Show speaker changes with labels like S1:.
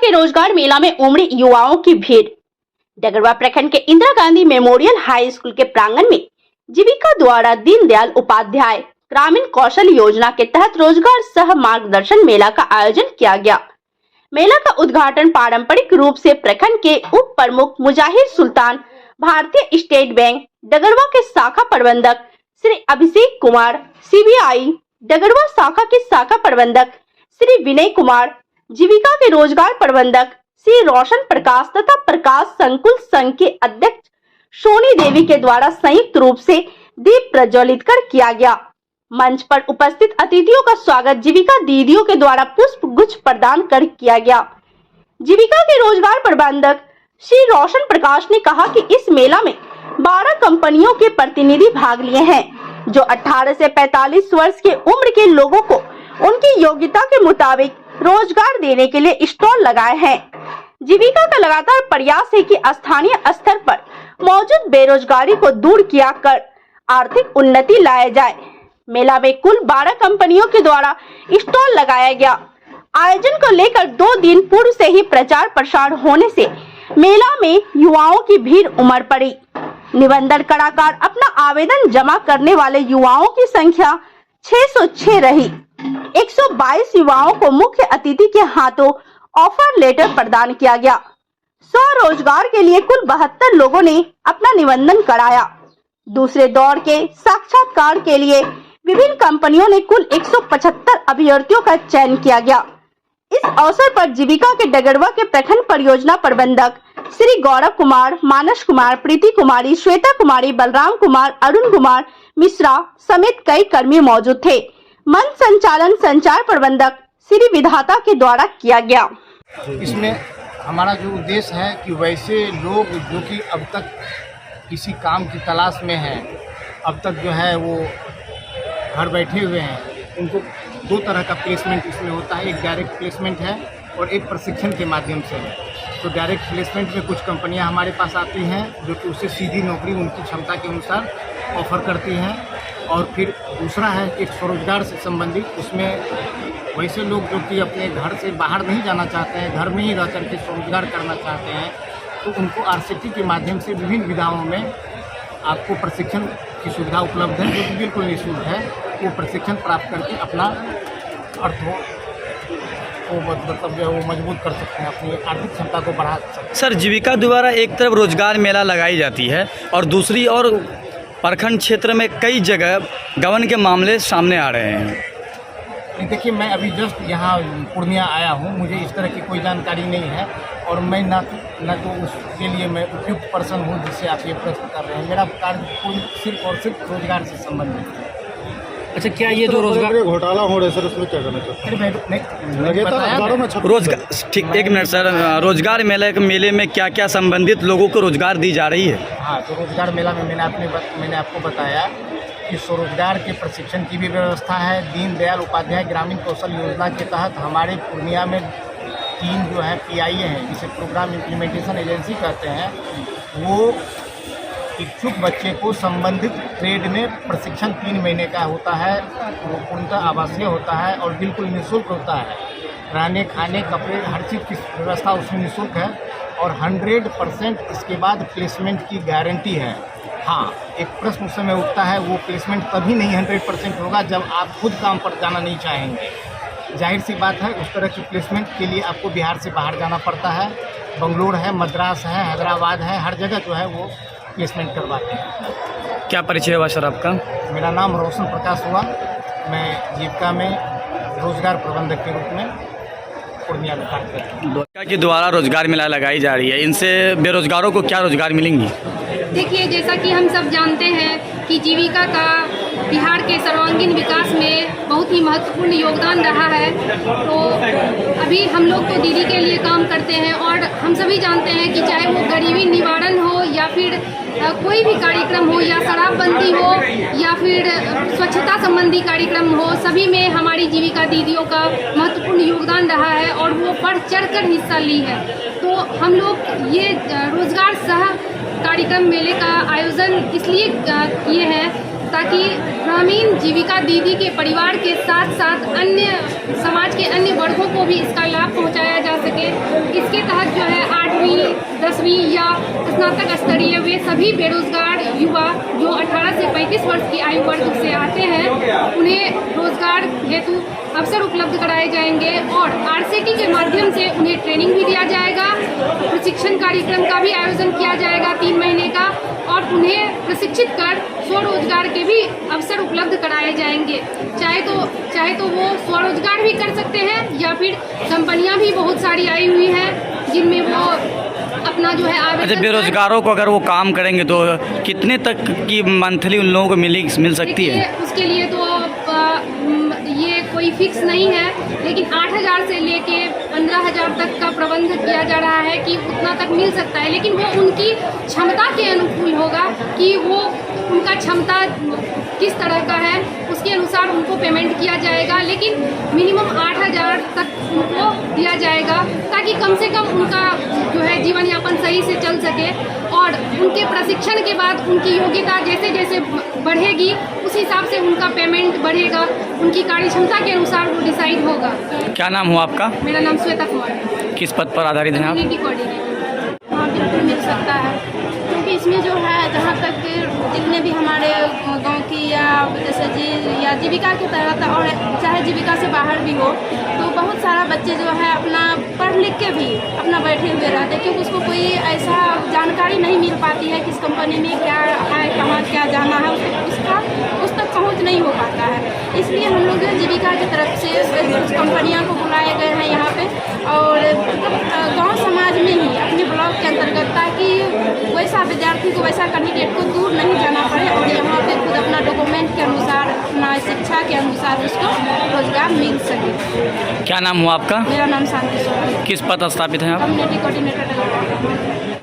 S1: के रोजगार मेला में उमड़ी युवाओं की भीड़। डगरवा प्रखंड के Indira Gandhi memorial high school के प्रांगण में जीविका द्वारा दीनदयाल उपाध्याय ग्रामीण कौशल योजना के तहत रोजगार सह मार्गदर्शन मेला का आयोजन किया गया। मेला का उद्घाटन पारंपरिक रूप से प्रखंड के उप प्रमुख मुजाहिर सुल्तान, भारतीय स्टेट बैंक डगरवा के शाखा प्रबंधक श्री अभिषेक कुमार, सीबीआई डगरवा शाखा के शाखा प्रबंधक श्री विनय कुमार, जीविका के रोजगार प्रबंधक श्री रोशन प्रकाश तथा प्रकाश संकुल संघ के अध्यक्ष सोनी देवी के द्वारा संयुक्त रूप से दीप प्रज्वलित कर किया गया। मंच पर उपस्थित अतिथियों का स्वागत जीविका दीदियों के द्वारा पुष्प गुच्छ प्रदान कर किया गया। जीविका के रोजगार प्रबंधक श्री रोशन प्रकाश ने कहा कि इस मेला में 12 कंपनियों के प्रतिनिधि भाग लिए हैं, जो 18 से 45 वर्ष के उम्र के लोगों को उनकी योग्यता के मुताबिक रोजगार देने के लिए स्टॉल लगाए हैं। जीविका का लगातार प्रयास है कि स्थानीय स्तर पर मौजूद बेरोजगारी को दूर किया कर आर्थिक उन्नति लाया जाए। मेला में कुल 12 कंपनियों के द्वारा स्टॉल लगाया गया। आयोजन को लेकर 2 दिन पूर्व से ही प्रचार प्रसार होने से मेला में युवाओं की भीड़ उमड़ पड़ी। निबंधन कराकर अपना आवेदन जमा करने वाले युवाओं की संख्या 606 रही। 122 युवाओं को मुख्य अतिथि के हाथों ऑफर लेटर प्रदान किया गया। स्वरोजगार के लिए कुल 72 लोगों ने अपना निबंधन कराया। दूसरे दौर के साक्षात्कार के लिए विभिन्न कंपनियों ने कुल 175 अभ्यर्थियों का चयन किया गया। इस अवसर पर जीविका के डगरवा के प्रखंड परियोजना प्रबंधक श्री गौरव कुमार, मानस कुमार, प्रीति कुमारी, श्वेता कुमारी, बलराम कुमार, अरुण कुमार मिश्रा समेत कई कर्मी मौजूद थे। मंच संचालन संचार प्रबंधक श्री विधाता के द्वारा किया गया।
S2: इसमें हमारा जो उद्देश्य है कि वैसे लोग जो कि अब तक किसी काम की तलाश में हैं, अब तक जो है वो घर बैठे हुए हैं, उनको 2 तरह का प्लेसमेंट इसमें होता है। एक डायरेक्ट प्लेसमेंट है और एक प्रशिक्षण के माध्यम से है। तो डायरेक्ट प्लेसमेंट में कुछ कंपनियां हमारे पास आती हैं जो कि उसे सीधी नौकरी उनकी क्षमता के अनुसार ऑफर करती हैं। और फिर दूसरा है कि स्वरोजगार से संबंधित, उसमें वैसे लोग जो कि अपने घर से बाहर नहीं जाना चाहते हैं, घर में ही रह करके स्वरोजगार करना चाहते हैं, तो उनको आरसीटी के माध्यम से विभिन्न विधाओं में आपको प्रशिक्षण की सुविधा उपलब्ध है, जो कि बिल्कुल निःशुल्क है। वो प्रशिक्षण प्राप्त करके अपना अर्थ मतलब जो वो मजबूत कर सकते हैं, अपनी आर्थिक क्षमता को बढ़ा सकते हैं।
S3: सर, जीविका द्वारा एक तरफ रोजगार मेला लगाई जाती है और दूसरी ओर प्रखंड क्षेत्र में कई जगह गबन के मामले सामने आ रहे हैं।
S2: देखिए, मैं अभी जस्ट यहाँ पूर्णिया आया हूँ, मुझे इस तरह की कोई जानकारी नहीं है और मैं न तो उसके लिए मैं उपयुक्त पर्सन हूँ जिससे आप ये प्रश्न कर रहे हैं। मेरा कार्य सिर्फ और सिर्फ रोजगार से संबंधित है।
S3: अच्छा, क्या ये जो रोजगार
S4: घोटाला हो रहा है सर, उसमें क्या करना चाहते हैं?
S3: रोजगार, ठीक, 1 मिनट सर, रोजगार मेले में क्या क्या संबंधित लोगों को रोजगार दी जा रही है?
S2: हाँ, तो रोजगार मेला में मैंने आपको बताया कि स्वरोजगार के प्रशिक्षण की भी व्यवस्था है। दीनदयाल उपाध्याय ग्रामीण कौशल योजना के तहत हमारे पूर्णिया में 3 जो है PIA हैं, जिसे प्रोग्राम इम्प्लीमेंटेशन एजेंसी कहते हैं, वो इच्छुक बच्चे को संबंधित ट्रेड में प्रशिक्षण 3 महीने का होता है। वो पूर्णतः आवासीय होता है और बिल्कुल निःशुल्क होता है। रहने, खाने, कपड़े, हर चीज़ की व्यवस्था उसमें निःशुल्क है और 100% इसके बाद प्लेसमेंट की गारंटी है। हाँ, एक प्रश्न उस समय उठता है, वो प्लेसमेंट तभी नहीं 100% होगा जब आप खुद काम पर जाना नहीं चाहेंगे। जाहिर सी बात है, उस तरह की प्लेसमेंट के लिए आपको बिहार से बाहर जाना पड़ता है। बंगलोर है, मद्रास है, हैदराबाद है, हर जगह जो है वो प्लेसमेंट करवाते हैं।
S3: क्या परिचय हुआ सर आपका?
S2: मेरा नाम रोशन प्रकाश हुआ। मैं जीविका में रोजगार प्रबंधक के रूप में पूर्णिया में कार्य करता हूँ।
S3: जीविका के द्वारा रोजगार मेला लगाई जा रही है, इनसे बेरोजगारों को क्या रोजगार मिलेंगी?
S5: देखिए, जैसा कि हम सब जानते हैं कि जीविका का बिहार के सर्वांगीण विकास में बहुत ही महत्वपूर्ण योगदान रहा है। तो अभी हम लोग तो दीदी के लिए काम करते हैं और हम सभी जानते हैं कि चाहे वो गरीबी निवारण हो या फिर कोई भी कार्यक्रम हो या शराबबंदी हो या फिर स्वच्छता संबंधी कार्यक्रम हो, सभी में हमारी जीविका दीदियों का महत्वपूर्ण योगदान रहा है और वो बढ़ चढ़कर हिस्सा ली है। तो हम लोग ये रोजगार सह कार्यक्रम मेले का आयोजन इसलिए किए हैं ताकि ग्रामीण जीविका दीदी के परिवार के साथ साथ अन्य समाज के अन्य वर्गों को भी इसका लाभ पहुंचाया जा सके। दसवीं या स्नातक स्तरीय वे सभी बेरोजगार युवा जो 18 से 35 वर्ष की आयु वर्ग से आते हैं उन्हें रोजगार हेतु अवसर उपलब्ध कराए जाएंगे और आरसीटी के माध्यम से उन्हें ट्रेनिंग भी दिया जाएगा। प्रशिक्षण कार्यक्रम का भी आयोजन किया जाएगा 3 महीने का और उन्हें प्रशिक्षित कर स्वरोजगार के भी अवसर उपलब्ध कराए जाएंगे। चाहे तो वो स्वरोजगार भी कर सकते हैं या फिर कंपनियां भी बहुत सारी आई हुई हैं जिनमें वो अपना जो है
S3: अच्छा, बेरोजगारों को अगर वो काम करेंगे तो कितने तक की मंथली उन लोगों को मिल सकती है?
S5: उसके लिए तो ये कोई फिक्स नहीं है, लेकिन 8,000 से लेके 15,000 तक का प्रबंध किया जा रहा है कि उतना तक मिल सकता है, लेकिन वो उनकी क्षमता के अनुकूल होगा कि वो उनका क्षमता किस तरह का है उसके अनुसार उनको पेमेंट किया जाएगा, लेकिन मिनिमम 8,000 तक उनको दिया जाएगा ताकि कम से कम उनका जो है जीवन यापन सही से चल सके और उनके प्रशिक्षण के बाद उनकी योग्यता जैसे जैसे बढ़ेगी उस हिसाब से उनका पेमेंट बढ़ेगा, उनकी कार्य क्षमता के अनुसार वो डिसाइड होगा।
S3: क्या नाम हुआ आपका?
S5: मेरा नाम श्वेता कुमार है।
S3: किस पद पर आधारित हैं आप?
S5: Community coordinator.
S6: हाँ, बिल्कुल मिल सकता है, क्योंकि इसमें जो है जहाँ तक जितने भी हमारे गांव की या जैसे या जीविका के तहत और चाहे जीविका से बाहर भी हो तो बहुत सारा बच्चे जो है अपना पढ़ लिख के भी अपना बैठे हुए रहते हैं, क्योंकि उसको कोई ऐसा जानकारी नहीं मिल पाती है किस कंपनी में क्या है, कहाँ क्या जाना है, उस तक पहुँच नहीं हो पाता है। इसलिए हम लोग जीविका की तरफ से कुछ कंपनियाँ को बुलाए गए हैं यहाँ पे और गाँव समाज में ही अपने ब्लॉक के अंतर्गत, ताकि वैसा विद्यार्थी को वैसा कैंडिडेट को दूर नहीं जाना पड़े और यहाँ पे खुद अपना डॉक्यूमेंट के अनुसार अपना शिक्षा के अनुसार उसको रोजगार मिल सके।
S3: क्या नाम हुआ आपका?
S6: मेरा नाम शांति सोरेन।
S3: किस पद स्थापित हैं आप?
S6: Community coordinator.